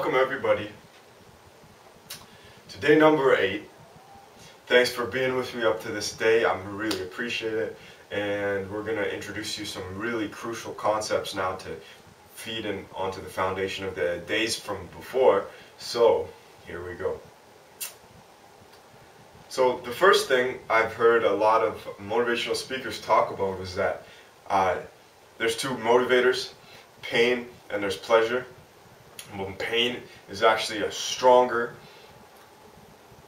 welcome everybody to day number 8. Thanks for being with me up to this day. I really appreciate it. And we're going to introduce you some really crucial concepts now to feed in onto the foundation of the days from before. So, here we go. So, the first thing I've heard a lot of motivational speakers talk about is that there's two motivators, pain and there's pleasure. When pain is actually a stronger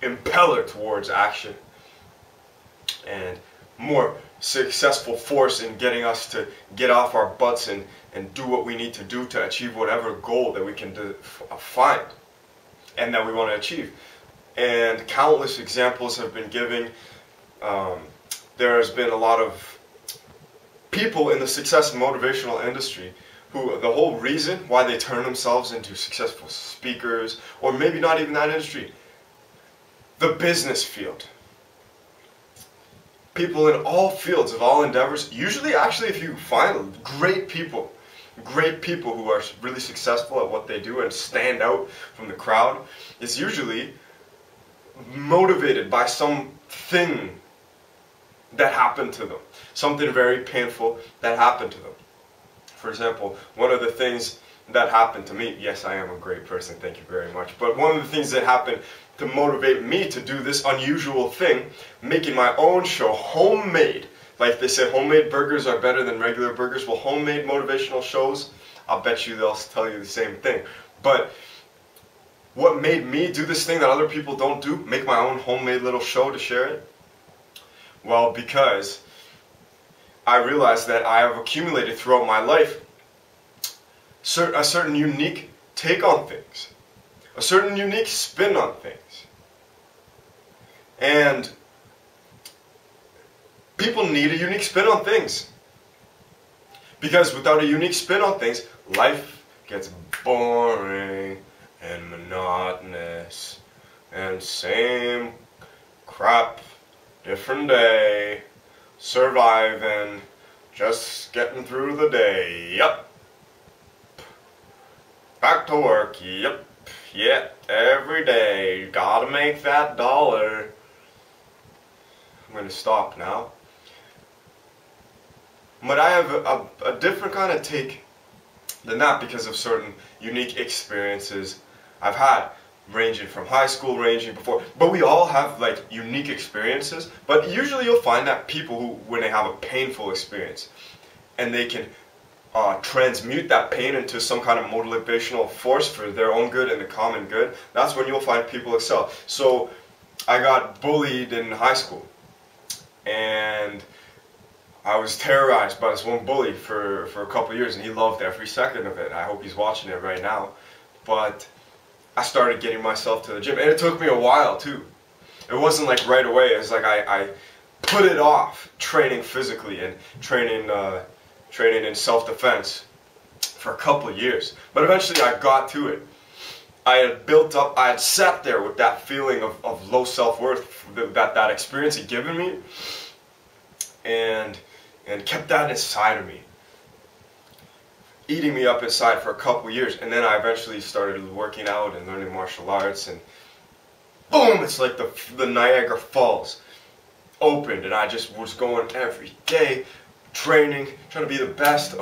impeller towards action and more successful force in getting us to get off our butts and do what we need to do to achieve whatever goal that we can find and that we want to achieve. And countless examples have been given. There has been a lot of people in the success motivational industry who the whole reason why they turn themselves into successful speakers, or maybe not even that industry, the business field. People in all fields of all endeavors, usually actually if you find great people who are really successful at what they do and stand out from the crowd, it's usually motivated by something that happened to them. Something very painful that happened to them. For example, one of the things that happened to me, yes, I am a great person, thank you very much, but one of the things that happened to motivate me to do this unusual thing, making my own show, homemade. Like they say, homemade burgers are better than regular burgers. Well, homemade motivational shows, I'll bet you they'll tell you the same thing. But what made me do this thing that other people don't do, make my own homemade little show to share it? Well, because I realized that I have accumulated throughout my life a certain unique take on things, a certain unique spin on things. And people need a unique spin on things. Because without a unique spin on things, life gets boring and monotonous and same crap, different day, surviving, just getting through the day, yep. Back to work, yep. Yeah, every day, gotta make that dollar. I'm gonna stop now. But I have a different kind of take than that because of certain unique experiences I've had, ranging from high school, ranging before. But we all have like unique experiences. But usually you'll find that people who, when they have a painful experience, and they can transmute that pain into some kind of motivational force for their own good and the common good, that's when you'll find people excel. So I got bullied in high school, and I was terrorized by this one bully for a couple of years, and he loved every second of it. I hope he's watching it right now. But I started getting myself to the gym, and it took me a while too. It wasn't like right away. It was like I put it off, training physically and training in self-defense for a couple of years. But eventually I got to it. I had built up, I had sat there with that feeling of low self-worth that experience had given me, and kept that inside of me, eating me up inside for a couple of years. And then I eventually started working out and learning martial arts, and boom, it's like the Niagara Falls opened, and I just was going every day, training, trying to be the best,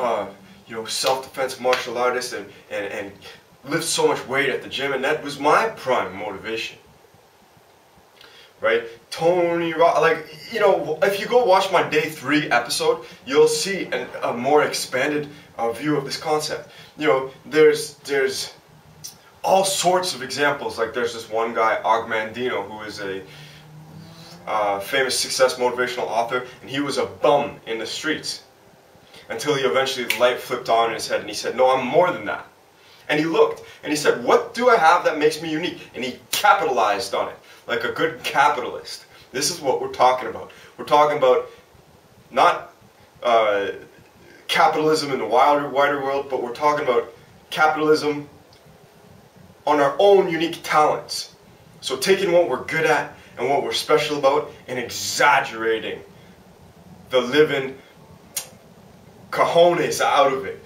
self-defense martial artist, and lift so much weight at the gym, and that was my prime motivation. Right? If you go watch my day 3 episode, you'll see a more expanded view of this concept. There's all sorts of examples. Like there's this one guy, Ogmandino, who is a famous success motivational author, and he was a bum in the streets until he eventually, the light flipped on in his head, and he said, no, I'm more than that. And he looked, and he said, what do I have that makes me unique? And he capitalized on it, like a good capitalist. This is what we're talking about. We're talking about not capitalism in the wider world, but we're talking about capitalism on our own unique talents. So taking what we're good at and what we're special about and exaggerating the living cojones out of it,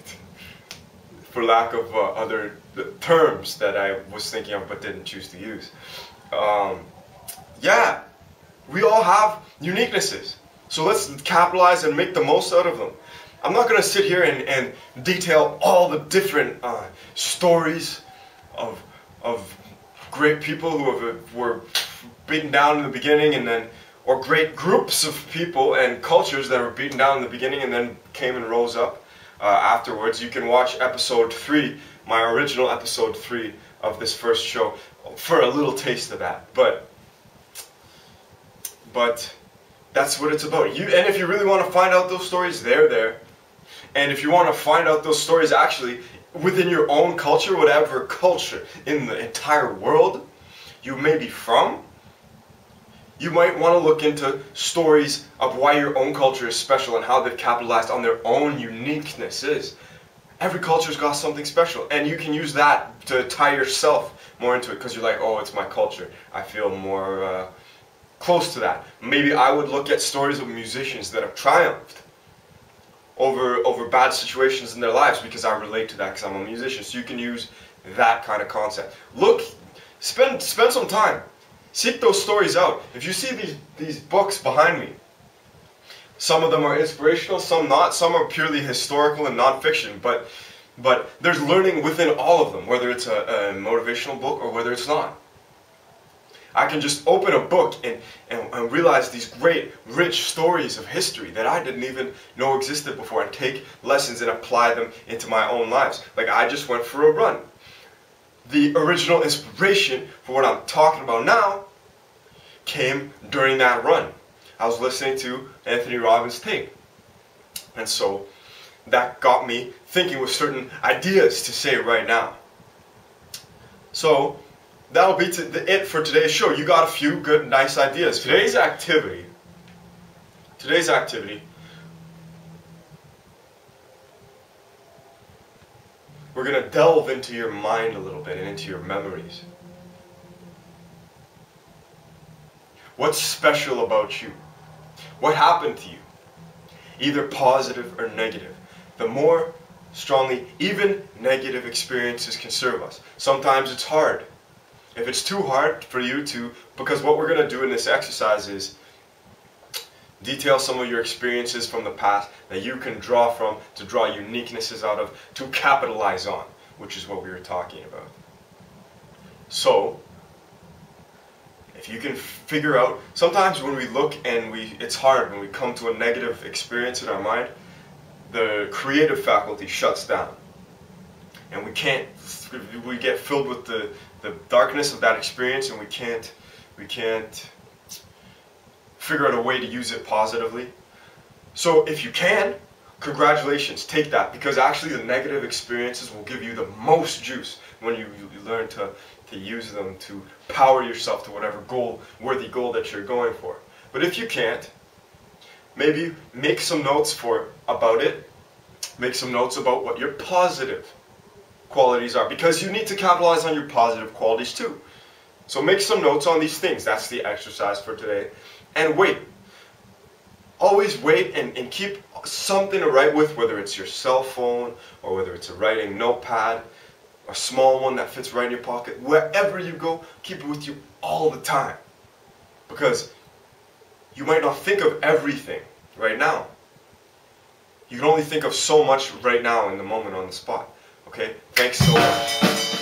for lack of other the terms that I was thinking of but didn't choose to use. Yeah, we all have uniquenesses. So let's capitalize and make the most out of them. I'm not going to sit here and detail all the different stories of great people who were beaten down in the beginning, and then, or great groups of people and cultures that were beaten down in the beginning and then came and rose up afterwards. You can watch episode 3, my original episode 3 of this first show, for a little taste of that. But that's what it's about. And if you really want to find out those stories, they're there. And if you want to find out those stories actually within your own culture, whatever culture in the entire world you may be from, you might want to look into stories of why your own culture is special and how they've capitalized on their own uniquenesses. Every culture's got something special, and you can use that to tie yourself more into it, because you're like, oh, it's my culture. I feel more close to that. Maybe I would look at stories of musicians that have triumphed over bad situations in their lives because I relate to that because I'm a musician. So you can use that kind of concept. Look, spend some time. Seek those stories out. If you see these books behind me, some of them are inspirational, some not. Some are purely historical and non-fiction, but there's learning within all of them, whether it's a motivational book or whether it's not. I can just open a book and realize these great, rich stories of history that I didn't even know existed before, and take lessons and apply them into my own lives. Like, I just went for a run. The original inspiration for what I'm talking about now came during that run. I was listening to Anthony Robbins' tape. And so that got me thinking with certain ideas to say right now. So that'll be it for today's show. You got a few good, nice ideas. Today's activity, we're going to delve into your mind a little bit and into your memories. What's special about you? What happened to you? Either positive or negative. The more strongly, even negative experiences can serve us. Sometimes it's hard. If it's too hard for you to, because what we're going to do in this exercise is detail some of your experiences from the past that you can draw from, to draw uniquenesses out of, to capitalize on, which is what we were talking about. So, if you can figure out, sometimes when we look and it's hard, when we come to a negative experience in our mind, the creative faculty shuts down. And we get filled with the darkness of that experience, and we can't figure out a way to use it positively. So if you can, congratulations, take that, because actually the negative experiences will give you the most juice when you learn to use them to power yourself to whatever worthy goal that you're going for. But if you can't, maybe make some notes about it. Make some notes about what your positive qualities are, because you need to capitalize on your positive qualities too. So make some notes on these things. That's the exercise for today. And wait. Always wait and keep something to write with, whether it's your cell phone or whether it's a writing notepad, a small one that fits right in your pocket. Wherever you go, keep it with you all the time. Because you might not think of everything right now. You can only think of so much right now in the moment, on the spot. Okay? Thanks so much.